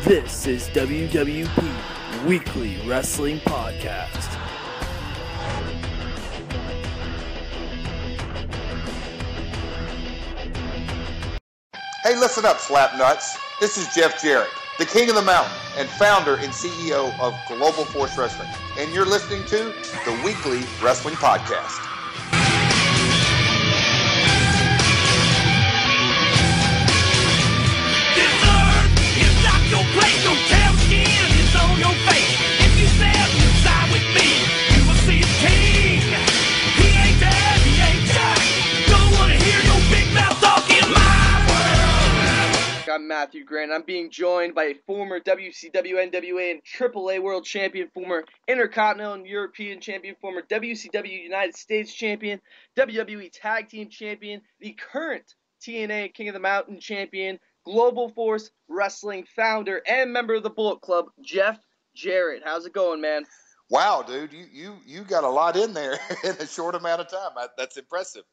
This is WWP Weekly Wrestling Podcast. Hey, listen up, slapnuts. This is Jeff Jarrett, the king of the mountain and founder and CEO of Global Force Wrestling. And you're listening to the Weekly Wrestling Podcast. This earth is not your place. Your tail skin is on your face. If you stand inside with me, you will see a king. He ain't dead, he ain't Jack. Don't want to hear no big mouth talk in my world. I'm Matthew Grant. I'm being joined by a former WCW, NWA, and AAA World Champion, former Intercontinental and European Champion, former WCW United States Champion, WWE Tag Team Champion, the current TNA King of the Mountain Champion, Global Force Wrestling founder, and member of the Bullet Club, Jeff Jarrett. How's it going, man? Wow, dude, you got a lot in there in a short amount of time. That's impressive.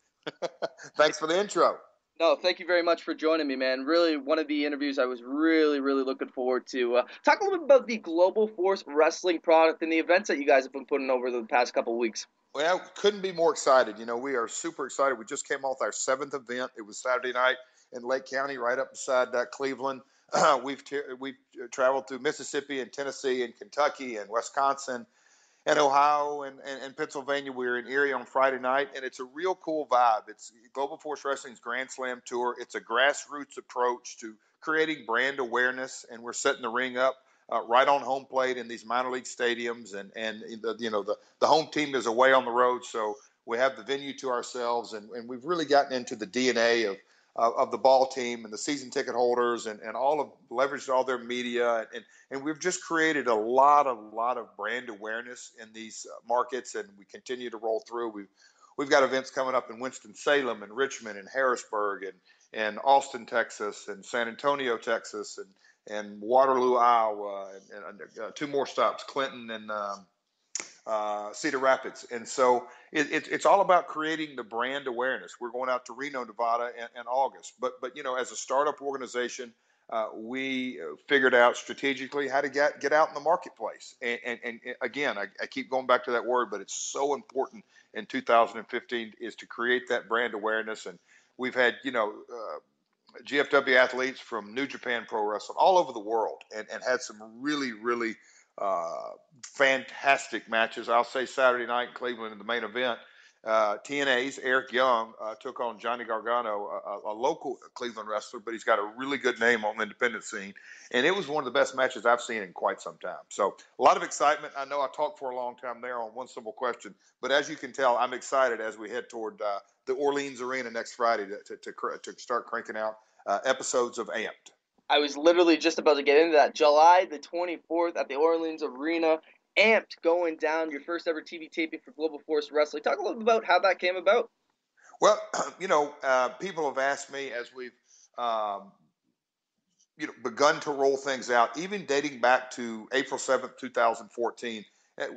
Thanks for the intro. No, thank you very much for joining me, man. Really, one of the interviews I was really looking forward to. Talk a little bit about the Global Force Wrestling product and the events that you guys have been putting over the past couple of weeks. Well, couldn't be more excited. You know, we are super excited. We just came off our 7th event. It was Saturday night in Lake County, right up beside Cleveland. We've traveled through Mississippi and Tennessee and Kentucky and Wisconsin and Ohio and Pennsylvania. We were in Erie on Friday night, and it's a real cool vibe. It's Global Force Wrestling's Grand Slam Tour. It's a grassroots approach to creating brand awareness, and we're setting the ring up right on home plate in these minor league stadiums, and the home team is away on the road, so we have the venue to ourselves, and we've really gotten into the DNA of the ball team and the season ticket holders and leveraged all their media, and we've just created a lot of brand awareness in these markets, and we continue to roll through. We've got events coming up in Winston-Salem and Richmond and Harrisburg and Austin, Texas, and San Antonio, Texas, and Waterloo, Iowa, and 2 more stops, Clinton and Cedar Rapids. And so it's all about creating the brand awareness. We're going out to Reno, Nevada in August. But you know, as a startup organization, we figured out strategically how to get out in the marketplace. And again, I keep going back to that word, but it's so important in 2015 is to create that brand awareness. And we've had, GFW athletes from New Japan Pro Wrestling all over the world and had some really fantastic matches. I'll say Saturday night in Cleveland in the main event, TNA's Eric Young took on Johnny Gargano, a local Cleveland wrestler, but he's got a really good name on the independent scene. And it was one of the best matches I've seen in quite some time. So a lot of excitement. I know I talked for a long time there on one simple question, but as you can tell, I'm excited as we head toward the Orleans Arena next Friday to start cranking out episodes of Amped. I was literally just about to get into that. July the 24th at the Orleans Arena, Amped going down, your first ever TV taping for Global Force Wrestling. Talk a little bit about how that came about. Well, people have asked me as we've begun to roll things out, even dating back to April 7th, 2014.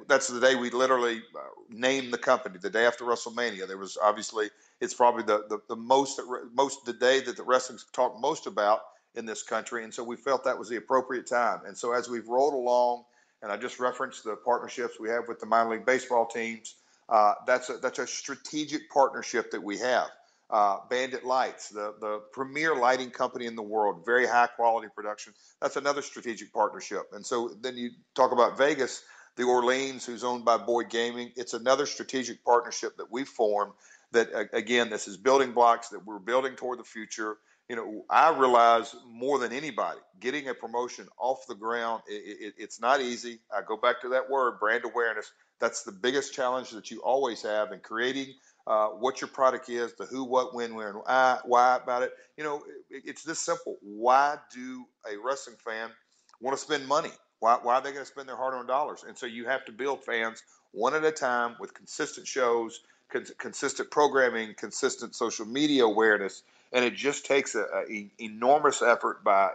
That's the day we literally named the company, the day after WrestleMania. There was obviously, it's probably the day that the wrestling's talked most about in this country, and so we felt that was the appropriate time. And so as we've rolled along, and I just referenced the partnerships we have with the minor league baseball teams, that's a strategic partnership that we have. Bandit Lights, the premier lighting company in the world, very high quality production. That's another strategic partnership. And so then you talk about Vegas, the Orleans, who's owned by Boyd Gaming. It's another strategic partnership that we formed that, again, this is building blocks that we're building toward the future. You know, I realize more than anybody, getting a promotion off the ground, it's not easy. I go back to that word, brand awareness. That's the biggest challenge that you always have in creating what your product is, the who, what, when, where, and why about it. You know, it's this simple. Why do a wrestling fan want to spend money? Why are they going to spend their hard-earned dollars? And so you have to build fans one at a time with consistent shows, consistent programming, consistent social media awareness. And it just takes an enormous effort by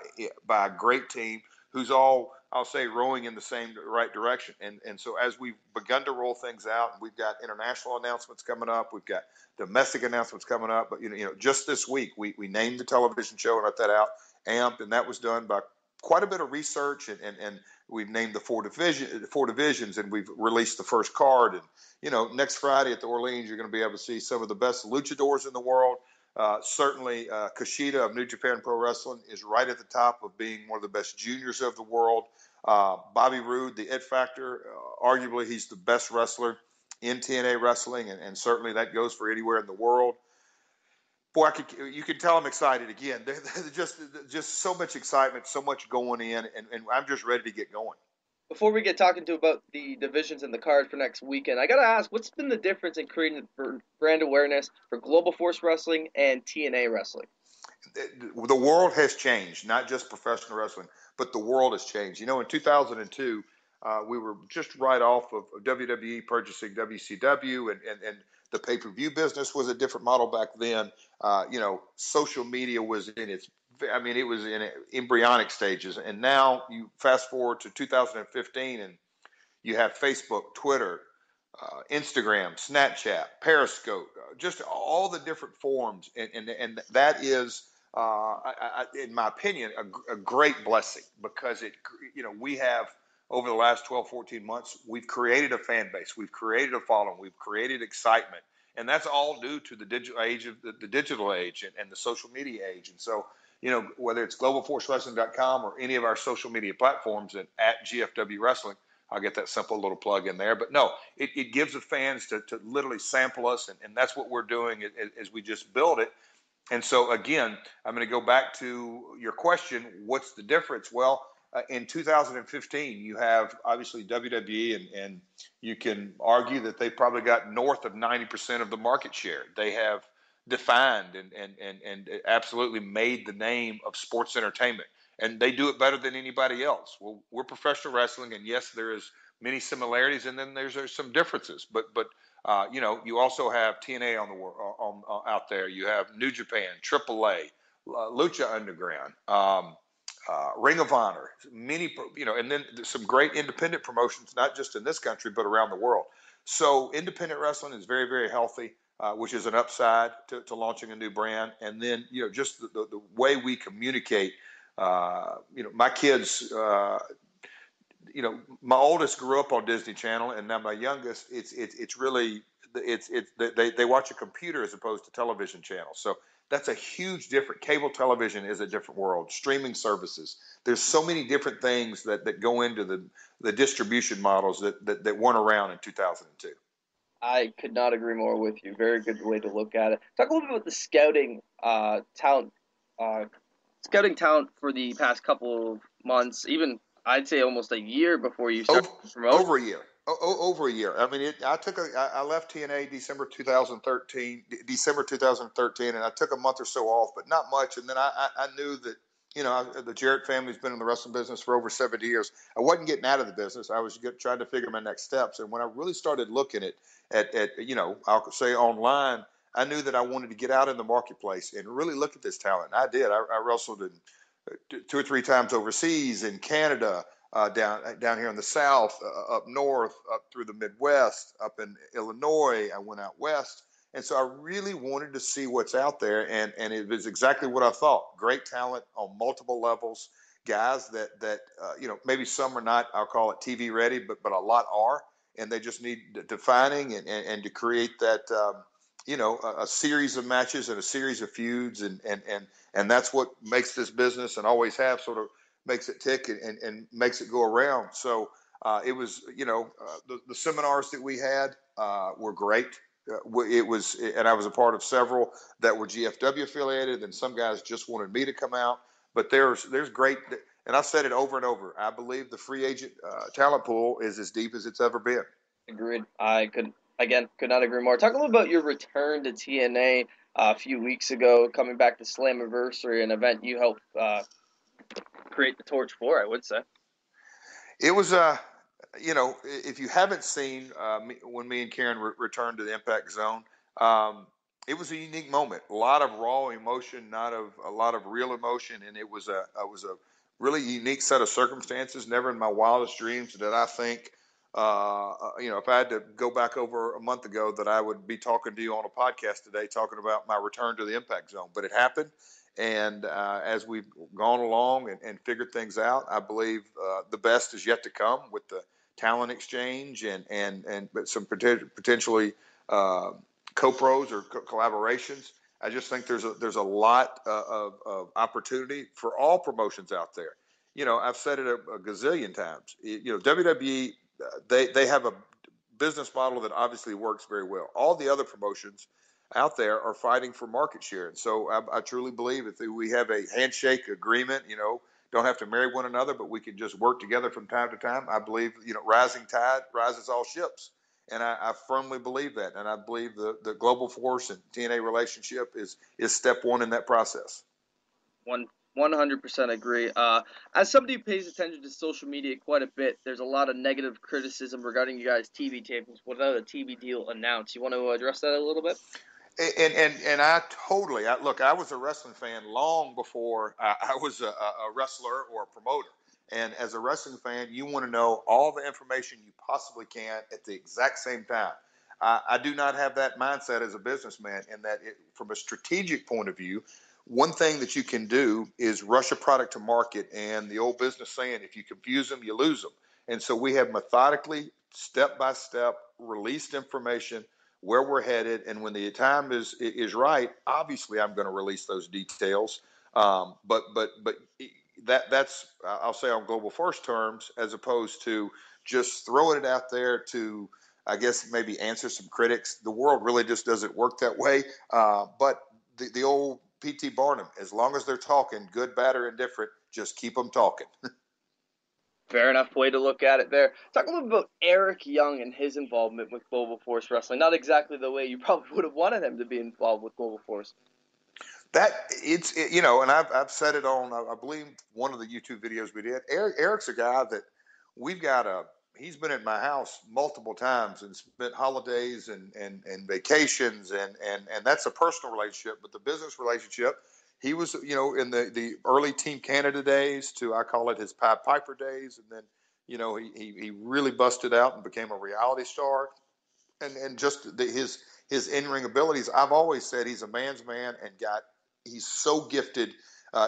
a great team who's all, I'll say, rowing in the same right direction. And so as we've begun to roll things out, we've got international announcements coming up. We've got domestic announcements coming up. But, just this week, we named the television show and let that out, Amped, and that was done by quite a bit of research, and we've named the four divisions, and we've released the first card. And next Friday at the Orleans, you're going to be able to see some of the best luchadors in the world. Certainly, Kushida of New Japan Pro Wrestling is right at the top of being one of the best juniors of the world. Bobby Roode, the It Factor, arguably he's the best wrestler in TNA wrestling, and certainly that goes for anywhere in the world. Boy, you can tell I'm excited again. There's just so much excitement, so much going in, and I'm just ready to get going. Before we get talking about the divisions and the card for next weekend, I got to ask, what's been the difference in creating brand awareness for Global Force Wrestling and TNA Wrestling? The world has changed, not just professional wrestling, but the world has changed. In 2002, we were just right off of WWE purchasing WCW, and the pay-per-view business was a different model back then. Social media was it was in embryonic stages. And now you fast forward to 2015, and you have Facebook, Twitter, Instagram, Snapchat, Periscope, just all the different forms. And that is, in my opinion, a great blessing, because we have, over the last 12, 14 months, we've created a fan base. We've created a following. We've created excitement. And that's all due to the digital age and the social media age. And so, whether it's globalforcewrestling.com or any of our social media platforms at GFW Wrestling, I'll get that simple little plug in there. But no, it gives the fans to literally sample us. And that's what we're doing as we just build it. And so, again, I'm going to go back to your question, what's the difference? Well, in 2015, you have obviously WWE, and you can argue that they probably got north of 90% of the market share. They have defined and absolutely made the name of sports entertainment, and they do it better than anybody else. Well, we're professional wrestling, and yes, there is many similarities, and then there's some differences. But you also have TNA out there. You have New Japan, AAA, Lucha Underground. Ring of Honor, and then some great independent promotions, not just in this country, but around the world. So independent wrestling is very, very healthy, which is an upside to launching a new brand. And then, just the way we communicate, my kids, my oldest grew up on Disney Channel, and now my youngest, it's really, they watch a computer as opposed to television channels. So that's a huge difference. Cable television is a different world. Streaming services. There's so many different things that go into the distribution models that weren't around in 2002. I could not agree more with you. Very good way to look at it. Talk a little bit about the scouting talent for the past couple of months, even I'd say almost a year before you started to promote. Over a year. Over a year. I mean, I left TNA December 2013, and I took a month or so off, but not much. And then I knew that, the Jarrett family's been in the wrestling business for over 70 years. I wasn't getting out of the business. I was trying to figure my next steps. And when I really started looking at I'll say online, I knew that I wanted to get out in the marketplace and really look at this talent. And I did. I wrestled in 2 or 3 times overseas, in Canada, down here in the South, up north, up through the Midwest, up in Illinois. I went out west. And so I really wanted to see what's out there. And it was exactly what I thought. Great talent on multiple levels, guys that maybe some are not, I'll call it TV ready, but a lot are. And they just need defining and to create that, a series of matches and a series of feuds. And that's what makes this business, and always have, sort of makes it tick and makes it go around. So it was, the seminars that we had were great. And I was a part of several that were GFW affiliated, and some guys just wanted me to come out. But there's great, and I've said it over and over, I believe the free agent talent pool is as deep as it's ever been. Agreed. I could not agree more. Talk a little about your return to TNA a few weeks ago, coming back to Slammiversary, an event you helped create the torch for, I would say. It was, if you haven't seen when me and Karen returned to the Impact Zone, it was a unique moment. A lot of raw emotion, a lot of real emotion, and it was a really unique set of circumstances. Never in my wildest dreams did I think, if I had to go back over a month ago, that I would be talking to you on a podcast today, talking about my return to the Impact Zone. But it happened, And as we've gone along and figured things out, I believe the best is yet to come with the talent exchange and but some potentially co-pros or collaborations. I just think there's a lot of opportunity for all promotions out there. I've said it a gazillion times. WWE, they have a business model that obviously works very well. All the other promotions out there are fighting for market share. And so I truly believe if we have a handshake agreement, don't have to marry one another, but we can just work together from time to time. I believe, rising tide rises all ships. And I firmly believe that. And I believe the Global Force and TNA relationship is step one in that process. 100% agree. As somebody who pays attention to social media quite a bit, there's a lot of negative criticism regarding you guys' TV tapings without a TV deal announced. You want to address that a little bit? And I totally look. I was a wrestling fan long before I was a wrestler or a promoter. And as a wrestling fan, you want to know all the information you possibly can at the exact same time. I do not have that mindset as a businessman, in that from a strategic point of view, one thing that you can do is rush a product to market. And the old business saying, if you confuse them, you lose them. And so we have methodically, step by step, released information where we're headed, and when the time is right, obviously I'm going to release those details. But that's I'll say on Global Force terms, as opposed to just throwing it out there to, I guess, maybe answer some critics. The world really just doesn't work that way. But the old P.T. Barnum, as long as they're talking, good, bad, or indifferent, just keep them talking. Fair enough way to look at it there. Talk a little bit about Eric Young and his involvement with Global Force Wrestling. Not exactly the way you probably would have wanted him to be involved with Global Force. And I've said it on, I believe, one of the YouTube videos we did. Eric's a guy that we've got he's been at my house multiple times and spent holidays and vacations and that's a personal relationship. But the business relationship, he was, in the early Team Canada days to, I call it his Pied Piper days. And then, he really busted out and became a reality star. And just his in-ring abilities, I've always said he's a man's man and he's so gifted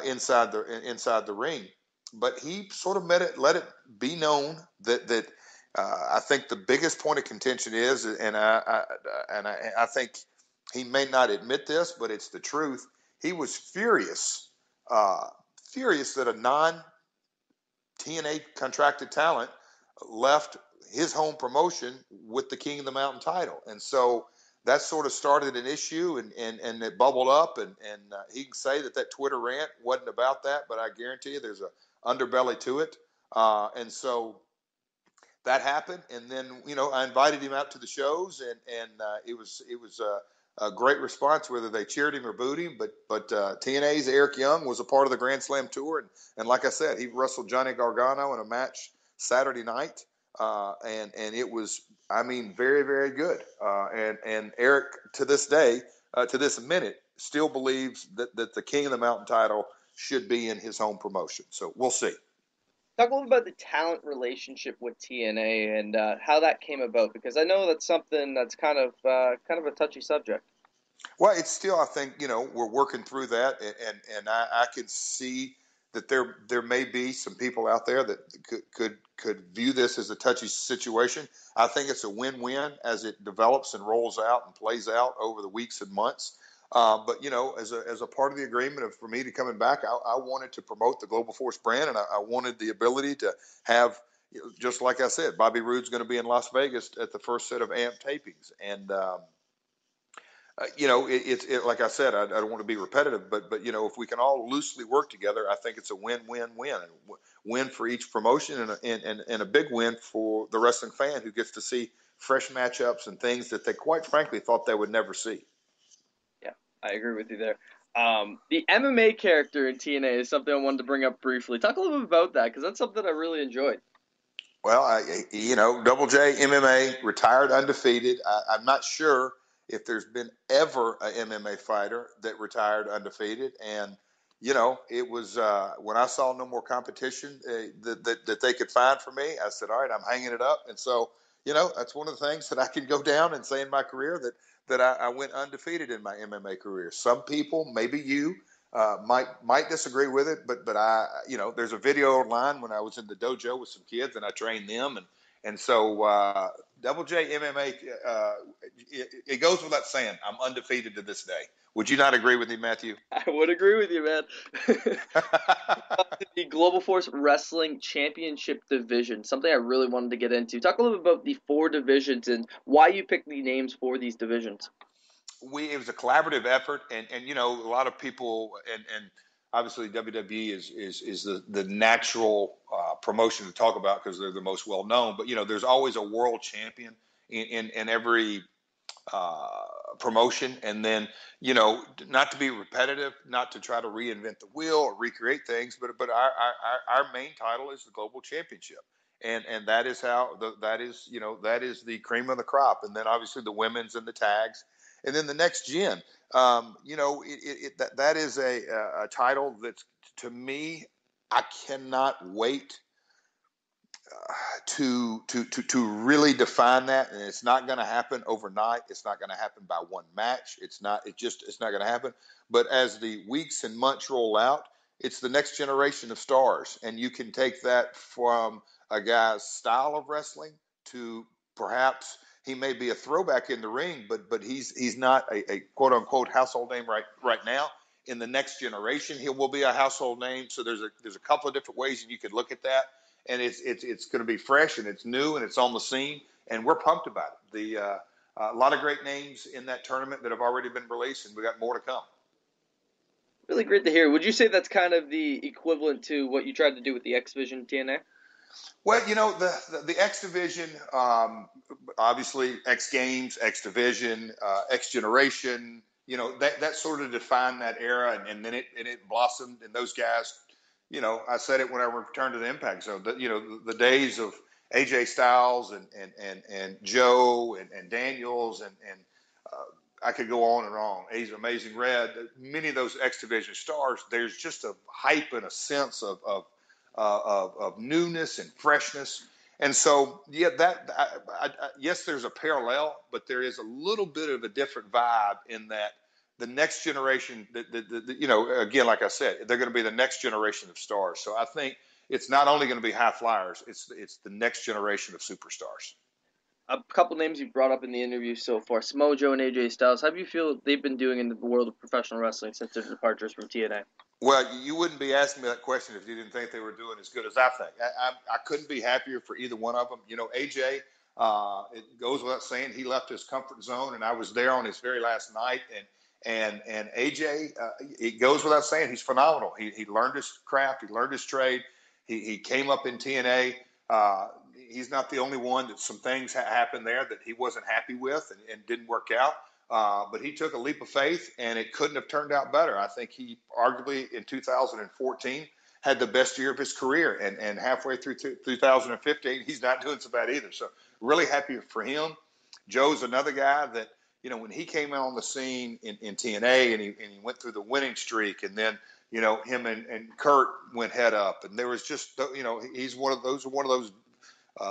inside the ring. But he sort of let it be known that I think the biggest point of contention is, and I think he may not admit this, but it's the truth. He was furious that a non-TNA contracted talent left his home promotion with the King of the Mountain title. And so that sort of started an issue and it bubbled up. And he can say that Twitter rant wasn't about that, but I guarantee you there's an underbelly to it. And so that happened. And then, I invited him out to the shows and it was a great response, whether they cheered him or booed him. But TNA's Eric Young was a part of the Grand Slam tour. And like I said, he wrestled Johnny Gargano in a match Saturday night. And it was, very, very good. And Eric, to this day, to this minute, still believes that the King of the Mountain title should be in his home promotion. So we'll see. Talk a little about the talent relationship with TNA and how that came about, because I know that's something that's kind of a touchy subject. Well, it's still, I think, we're working through that, and I can see that there may be some people out there that could view this as a touchy situation. I think it's a win-win as it develops and rolls out and plays out over the weeks and months. But as a part of the agreement for me to coming back, I wanted to promote the Global Force brand, and I wanted the ability to have, just like I said, Bobby Roode's going to be in Las Vegas at the first set of AMP tapings, and like I said, I don't want to be repetitive, but if we can all loosely work together, I think it's a win-win-win, win for each promotion and a big win for the wrestling fan who gets to see fresh matchups and things that they quite frankly thought they would never see. Yeah, I agree with you there. The MMA character in TNA is something I wanted to bring up briefly. Talk a little bit about that, because that's something I really enjoyed. Well, Double J MMA, retired undefeated. I'm not sure if there's been ever a MMA fighter that retired undefeated. And, it was when I saw no more competition that they could find for me, I said, all right, I'm hanging it up. And so, that's one of the things that I can go down and say in my career that I went undefeated in my MMA career. Some people, maybe you, might disagree with it, but I, there's a video online when I was in the dojo with some kids and I trained them, and so Double J MMA, it goes without saying, I'm undefeated to this day. Would you not agree with me, Matthew? I would agree with you, man. The Global Force Wrestling Championship division, something I really wanted to get into. Talk a little bit about the 4 divisions and why you picked the names for these divisions. It was a collaborative effort, and a lot of people, and obviously WWE is the natural promotion to talk about because they're the most well known. But there's always a world champion in every promotion, and then not to be repetitive, not to try to reinvent the wheel or recreate things, but our main title is the Global Championship. And that is that is the cream of the crop, and then obviously the women's and the tags. And then the next gen, that is a title that, to me, I cannot wait to really define that. And it's not going to happen overnight. It's not going to happen by one match. It's not going to happen. But as the weeks and months roll out, it's the next generation of stars. And you can take that from a guy's style of wrestling to perhaps he may be a throwback in the ring, but he's not a quote unquote household name right now. In the next generation, he will be a household name. So there's a couple of different ways that you could look at that, and it's going to be fresh and it's new and it's on the scene, and we're pumped about it. A lot of great names in that tournament that have already been released, and we got more to come. Really great to hear. Would you say that's kind of the equivalent to what you tried to do with the X Division TNA? Well, the X Division, obviously X Games, X Division, X Generation, that sort of defined that era, and then it blossomed, and those guys, I said it when I returned to the Impact Zone, the days of AJ Styles and Joe and Daniels and I could go on and on. Amazing Red, many of those X Division stars. There's just a hype and a sense of newness and freshness, and so yes, there's a parallel, but there is a little bit of a different vibe in that the next generation. Again, like I said, they're going to be the next generation of stars. So I think it's not only going to be high flyers; it's the next generation of superstars. A couple names you brought up in the interview so far: Samoa Joe and AJ Styles. How do you feel they've been doing in the world of professional wrestling since their departures from TNA? Well, you wouldn't be asking me that question if you didn't think they were doing as good as I think. I couldn't be happier for either one of them. AJ, it goes without saying, he left his comfort zone, and I was there on his very last night. And AJ, it goes without saying, he's phenomenal. He learned his craft. He learned his trade. He came up in TNA. He's not the only one that some things happened there that he wasn't happy with and didn't work out. But he took a leap of faith, and it couldn't have turned out better. I think he arguably in 2014 had the best year of his career, and halfway through 2015, he's not doing so bad either. So really happy for him. Joe's another guy that, when he came out on the scene in TNA and he went through the winning streak, and then, him and Kurt went head up, and there was just, he's one of those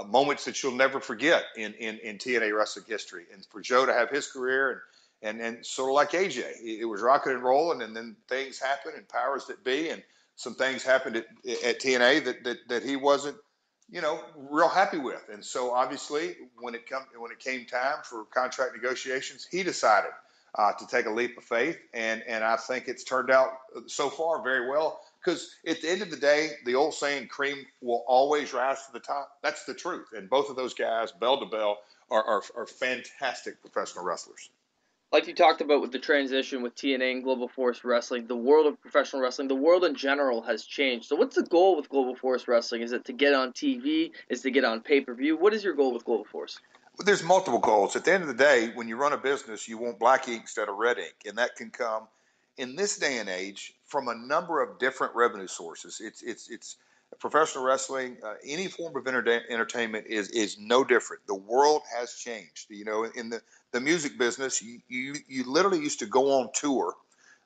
moments that you'll never forget in TNA wrestling history. And for Joe to have his career and sort of like AJ, it was rocking and rolling, and then things happened and powers that be, and some things happened at TNA that he wasn't, real happy with. And so obviously when it came time for contract negotiations, he decided to take a leap of faith. And I think it's turned out so far very well. Because at the end of the day, the old saying, cream will always rise to the top. That's the truth. And both of those guys, bell to bell, are fantastic professional wrestlers. Like you talked about with the transition with TNA and Global Force Wrestling, the world of professional wrestling, the world in general has changed. So what's the goal with Global Force Wrestling? Is it to get on TV? Is it to get on pay-per-view? What is your goal with Global Force? Well, there's multiple goals. At the end of the day, when you run a business, you want black ink instead of red ink. And that can come in this day and age from a number of different revenue sources. It's professional wrestling, any form of entertainment is no different. The world has changed. In the music business, you literally used to go on tour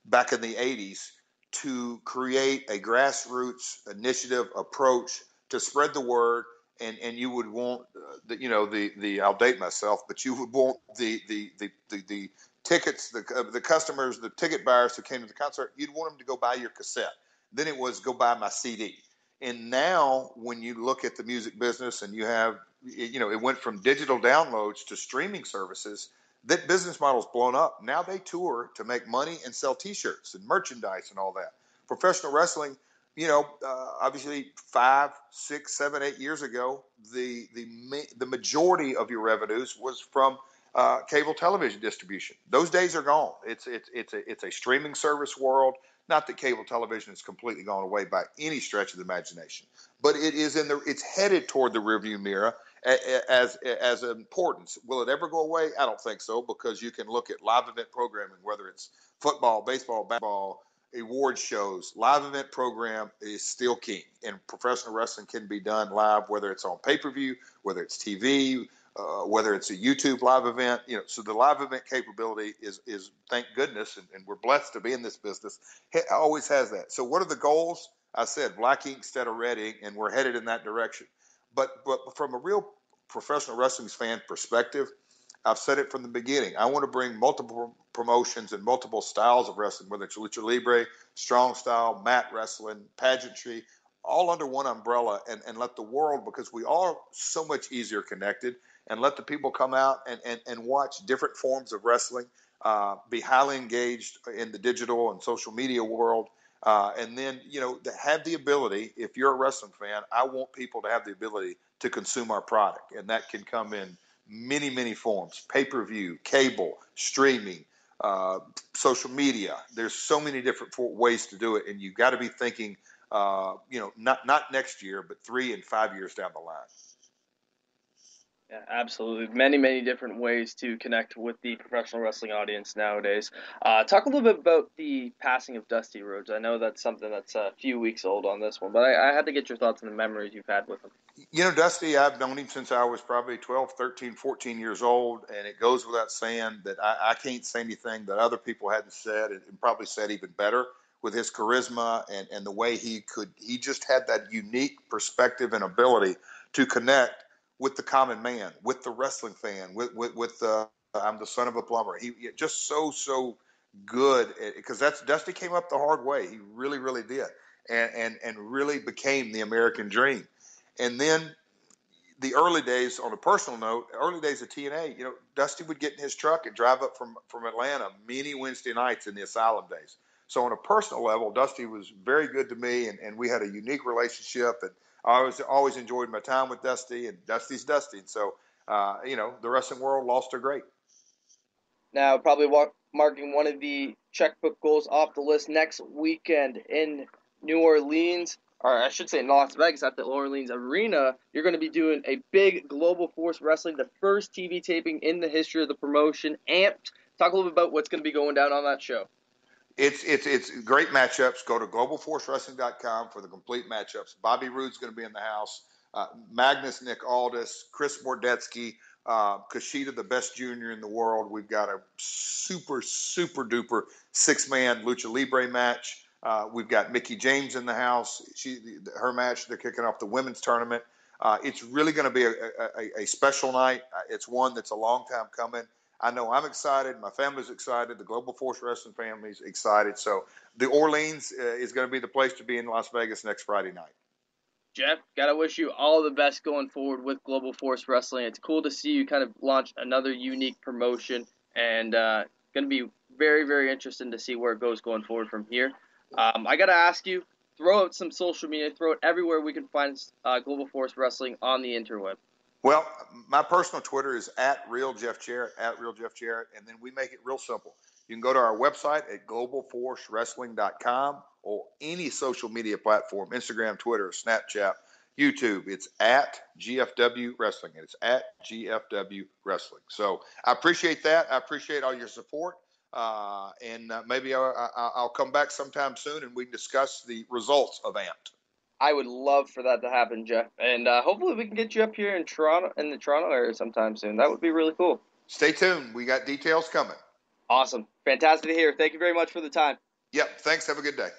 back in the 80s to create a grassroots initiative approach to spread the word, and you would want I'll date myself, but you would want the tickets, the customers, the ticket buyers who came to the concert, you'd want them to go buy your cassette. Then it was go buy my CD. And now when you look at the music business and you have, it went from digital downloads to streaming services, that business model's blown up. Now they tour to make money and sell T-shirts and merchandise and all that. Professional wrestling, obviously 5, 6, 7, 8 years ago, the majority of your revenues was from cable television distribution. Those days are gone. It's a streaming service world. Not that cable television has completely gone away by any stretch of the imagination, but it's headed toward the rearview mirror as importance. Will it ever go away? I don't think so, because you can look at live event programming, whether it's football, baseball, basketball, award shows. Live event program is still king, and professional wrestling can be done live, whether it's on pay-per-view, whether it's TV, whether it's a YouTube live event. So the live event capability is thank goodness, and we're blessed to be in this business. It always has that. So what are the goals? I said black ink instead of red ink, and we're headed in that direction. But from a real professional wrestling fan perspective, I've said it from the beginning. I want to bring multiple promotions and multiple styles of wrestling, whether it's lucha libre, strong style, mat wrestling, pageantry, all under one umbrella, and let the world, because we are so much easier connected, and let the people come out and watch different forms of wrestling, be highly engaged in the digital and social media world. And then, to have the ability, if you're a wrestling fan, I want people to have the ability to consume our product. And that can come in many, many forms: pay-per-view, cable, streaming, social media. There's so many different ways to do it. And you've got to be thinking, not next year, but 3 and 5 years down the line. Yeah, absolutely. Many, many different ways to connect with the professional wrestling audience nowadays. Talk a little bit about the passing of Dusty Rhodes. I know that's something that's a few weeks old on this one, but I had to get your thoughts on the memories you've had with him. Dusty, I've known him since I was probably 12, 13, 14 years old, and it goes without saying that I can't say anything that other people hadn't said, and probably said even better, with his charisma and the way he just had that unique perspective and ability to connect with the common man, with the wrestling fan, with I'm the son of a plumber. He just so good, because Dusty came up the hard way. He really, really did, and really became the American dream. And then the early days, on a personal note, early days of TNA, Dusty would get in his truck and drive up from Atlanta many Wednesday nights in the Asylum days. So on a personal level, Dusty was very good to me, and we had a unique relationship, and I always enjoyed my time with Dusty, and Dusty's Dusty. And so, the wrestling world lost a great. Now, probably marking one of the checkbook goals off the list next weekend in New Orleans, or I should say in Las Vegas at the New Orleans Arena. You're going to be doing a big Global Force Wrestling, the first TV taping in the history of the promotion. Amped. Talk a little bit about what's going to be going down on that show. It's great matchups. Go to globalforcewrestling.com for the complete matchups. Bobby Roode's going to be in the house. Magnus Nick Aldis, Chris Mordetsky, Kushida, the best junior in the world. We've got a super, super duper 6-man lucha libre match. We've got Mickie James in the house. Her match, they're kicking off the women's tournament. It's really going to be a special night. It's one that's a long time coming. I know I'm excited. My family's excited. The Global Force Wrestling family's excited. So the Orleans is going to be the place to be in Las Vegas next Friday night. Jeff, gotta wish you all the best going forward with Global Force Wrestling. It's cool to see you kind of launch another unique promotion, and going to be very, very interesting to see where it goes going forward from here. I gotta ask you, throw out some social media, throw it everywhere we can find Global Force Wrestling on the interweb. Well, my personal Twitter is @RealJeffJarrett, @RealJeffJarrett, and then we make it real simple. You can go to our website at globalforcewrestling.com or any social media platform, Instagram, Twitter, Snapchat, YouTube. It's @GFW Wrestling, and it's @GFW Wrestling. So I appreciate that. I appreciate all your support, and maybe I'll come back sometime soon, and we can discuss the results of Amped. I would love for that to happen, Jeff. And hopefully we can get you up here in the Toronto area sometime soon. That would be really cool. Stay tuned. We got details coming. Awesome. Fantastic to hear. Thank you very much for the time. Yep. Thanks. Have a good day.